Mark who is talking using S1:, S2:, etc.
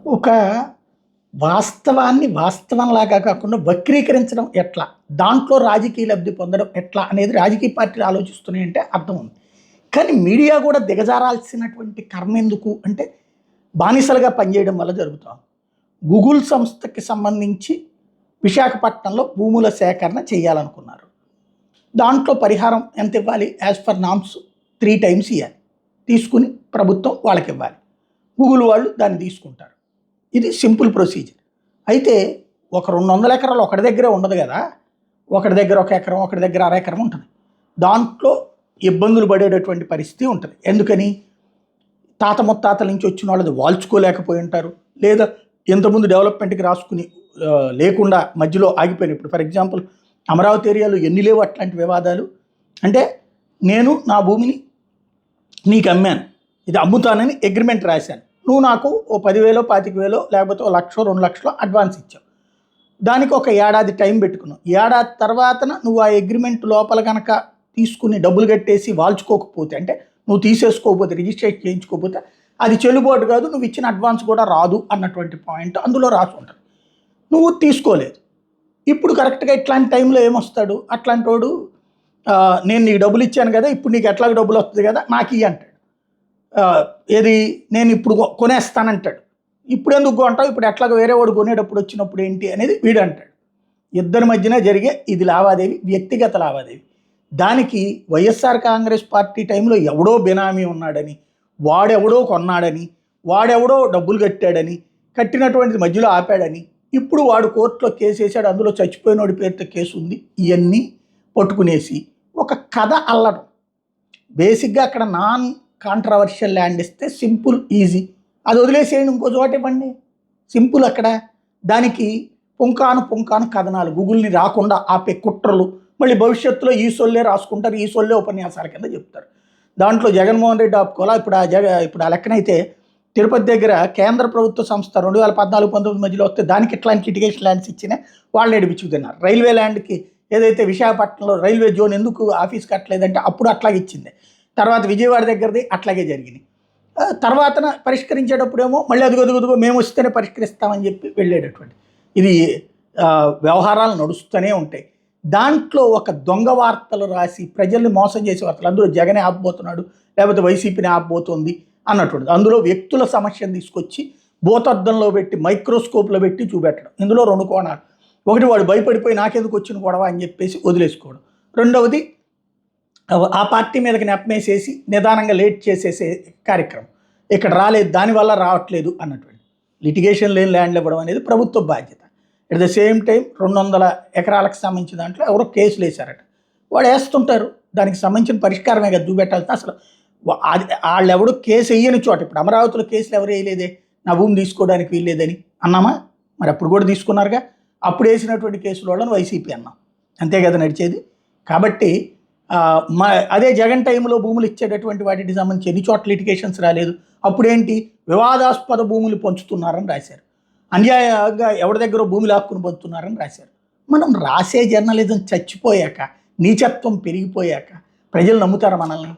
S1: ఒక వాస్తవాన్ని వాస్తవంలాగా కాకుండా వక్రీకరించడం ఎట్లా? దాంట్లో రాజకీయ లబ్ధి పొందడం ఎట్లా? అనేది రాజకీయ పార్టీలు ఆలోచిస్తున్నాయంటే అర్థం ఉంది. కానీ మీడియా కూడా దిగజారాల్సినటువంటి కర్మెందుకు అంటే బానిసలుగా పనిచేయడం వల్ల జరుగుతోంది. గూగుల్ సంస్థకి సంబంధించి విశాఖపట్నంలో భూముల సేకరణ చేయాలనుకున్నారు. దాంట్లో పరిహారం ఎంత ఇవ్వాలి? యాజ్ పర్ నామ్స్ 3 టైమ్స్ ఇవ్వాలి. తీసుకుని ప్రభుత్వం వాళ్ళకివ్వాలి. గూగుల్ వాళ్ళు దాన్ని తీసుకుంటారు. ఇది సింపుల్ ప్రొసీజర్. అయితే ఒక 200 ఎకరాలు ఒకటి దగ్గరే ఉండదు కదా. ఒకటి దగ్గర 1 ఎకరం, ఒకటి దగ్గర అర ఎకరం ఉంటుంది. దాంట్లో ఇబ్బందులు పడేటటువంటి పరిస్థితి ఉంటుంది. ఎందుకని? తాత ముత్తాతల నుంచి వచ్చిన వాళ్ళది వాల్చుకోలేకపోయి ఉంటారు, లేదా ఇంతకుముందు డెవలప్మెంట్కి రాసుకుని లేకుండా మధ్యలో ఆగిపోయిన. ఇప్పుడు ఫర్ ఎగ్జాంపుల్ అమరావతి ఏరియాలో ఎన్ని లేవు అట్లాంటి వివాదాలు. అంటే నేను నా భూమిని నీకు అమ్మాను, ఇది అమ్ముతానని అగ్రిమెంట్ రాశాను, నువ్వు నాకు ఓ 10,000 25,000 లేకపోతే ఓ 1,00,000 2 లక్షలు అడ్వాన్స్ ఇచ్చావు. దానికి ఒక ఏడాది టైం పెట్టుకున్నావు. ఏడాది తర్వాతన నువ్వు ఆ అగ్రిమెంట్ లోపల కనుక తీసుకుని డబ్బులు కట్టేసి వాల్చుకోకపోతే, అంటే నువ్వు తీసేసుకోకపోతే, రిజిస్ట్రేషన్ చేయించుకోకపోతే అది చెల్లుబాటు కాదు, నువ్వు ఇచ్చిన అడ్వాన్స్ కూడా రాదు అన్నటువంటి పాయింట్ అందులో రాసి ఉంటుంది. నువ్వు తీసుకోలేదు. ఇప్పుడు కరెక్ట్గా ఇట్లాంటి టైంలో ఏమొస్తాడు? అట్లాంటి వాడు నేను నీకు డబ్బులు ఇచ్చాను కదా, ఇప్పుడు నీకు ఎట్లాగ డబ్బులు వస్తుంది కదా, నాకు ఇయ్యి అంటాడు. ఏది నేను ఇప్పుడు కొనేస్తానంటాడు. ఇప్పుడు ఎందుకు కొంటావు, ఇప్పుడు ఎట్లాగ వేరే వాడు కొనేటప్పుడు వచ్చినప్పుడు ఏంటి అనేది వీడు అంటాడు. ఇద్దరి మధ్యన జరిగే ఇది లావాదేవీ, వ్యక్తిగత లావాదేవీ. దానికి వైఎస్ఆర్ కాంగ్రెస్ పార్టీ టైంలో ఎవడో బినామీ ఉన్నాడని, వాడెవడో కొన్నాడని, వాడెవడో డబ్బులు కట్టాడని, కట్టినటువంటిది మధ్యలో ఆపాడని, ఇప్పుడు వాడు కోర్టులో కేసు వేసాడు, అందులో చచ్చిపోయినోడి పేరుతో కేసు ఉంది, ఇవన్నీ పట్టుకునేసి ఒక కథ అల్లడం. బేసిక్గా అక్కడ నాన్ కాంట్రవర్షియల్ ల్యాండ్ ఇస్తే సింపుల్ ఈజీ, అది వదిలేసేయండి, ఇంకో చోట ఇవ్వండి, సింపుల్. అక్కడ దానికి పుంకాను కథనాలు, గూగుల్ని రాకుండా ఆపే కుట్రలు, మళ్ళీ భవిష్యత్తులో ఈ సొల్లే రాసుకుంటారు, ఈ సొల్లే ఉపన్యాసాల కింద చెప్తారు. దాంట్లో జగన్మోహన్ రెడ్డి ఆపుకోవాలా. ఇప్పుడు ఆ లెక్కనైతే తిరుపతి దగ్గర కేంద్ర ప్రభుత్వ సంస్థ 2014-19 మధ్యలో వస్తే దానికి ఇట్లాంటి లిటిగేషన్ ల్యాండ్స్ ఇచ్చినా వాళ్ళు ఎడిపించుకుతున్నారు. రైల్వే ల్యాండ్కి ఏదైతే విశాఖపట్నంలో రైల్వే జోన్ ఎందుకు ఆఫీస్ కట్టలేదంటే అప్పుడు అట్లాగే ఇచ్చింది. తర్వాత విజయవాడ దగ్గరది అట్లాగే జరిగింది. తర్వాత పరిష్కరించేటప్పుడేమో మళ్ళీ అదుగో మేము వస్తేనే పరిష్కరిస్తామని చెప్పి వెళ్ళేటటువంటి ఇది వ్యవహారాలు నడుస్తూనే ఉంటాయి. దాంట్లో ఒక దొంగ వార్తలు రాసి ప్రజల్ని మోసం చేసే వార్తలు, అందులో జగనే ఆపబోతున్నాడు, లేకపోతే వైసీపీని ఆపబోతోంది అన్నటువంటిది. అందులో వ్యక్తుల సమస్యను తీసుకొచ్చి భూతద్దంలో పెట్టి మైక్రోస్కోప్లో పెట్టి చూపెట్టడం. ఇందులో 2 కోణాలు. ఒకటి, వాడు భయపడిపోయి నాకెందుకు వచ్చిన గొడవ అని చెప్పేసి వదిలేసుకోవడం. రెండవది, ఆ పార్టీ మీదకి నెప్పమేసేసి నిదానంగా లేట్ చేసేసే కార్యక్రమం. ఇక్కడ రాలేదు, దానివల్ల రావట్లేదు అన్నటువంటి లిటిగేషన్ లేని ల్యాండ్లు ఇవ్వడం అనేది ప్రభుత్వ బాధ్యత. ఎట్ ద సేమ్ టైం 200 ఎకరాలకు సంబంధించిన దాంట్లో ఎవరో కేసులు వేశారట, వాడు వేస్తుంటారు, దానికి సంబంధించిన పరిష్కారమే కదా చూపెట్టాలి. అసలు వాళ్ళు ఎవడు కేసు వేయని చోట, ఇప్పుడు అమరావతిలో కేసులు ఎవరు వేయలేదే, నా భూమి తీసుకోవడానికి వీల్లేదని అన్నామా? మరి అప్పుడు కూడా తీసుకున్నారుగా. అప్పుడు వేసినటువంటి కేసుల వాళ్ళని వైసీపీ అన్నాం, అంతే కదా నడిచేది. కాబట్టి అదే జగన్ టైంలో భూములు ఇచ్చేటటువంటి వాటికి సంబంధించి ఎన్ని చోట్ల లిటిగేషన్స్ రాలేదు. అప్పుడేంటి, వివాదాస్పద భూములు పంచుతున్నారని రాశారు, అన్యాయంగా ఎవరి దగ్గర భూమి లాక్కుని పొందుతున్నారని రాశారు. మనం రాసే జర్నలిజం చచ్చిపోయాక, నీచత్వం పెరిగిపోయాక ప్రజలు నమ్ముతారా మనల్ని?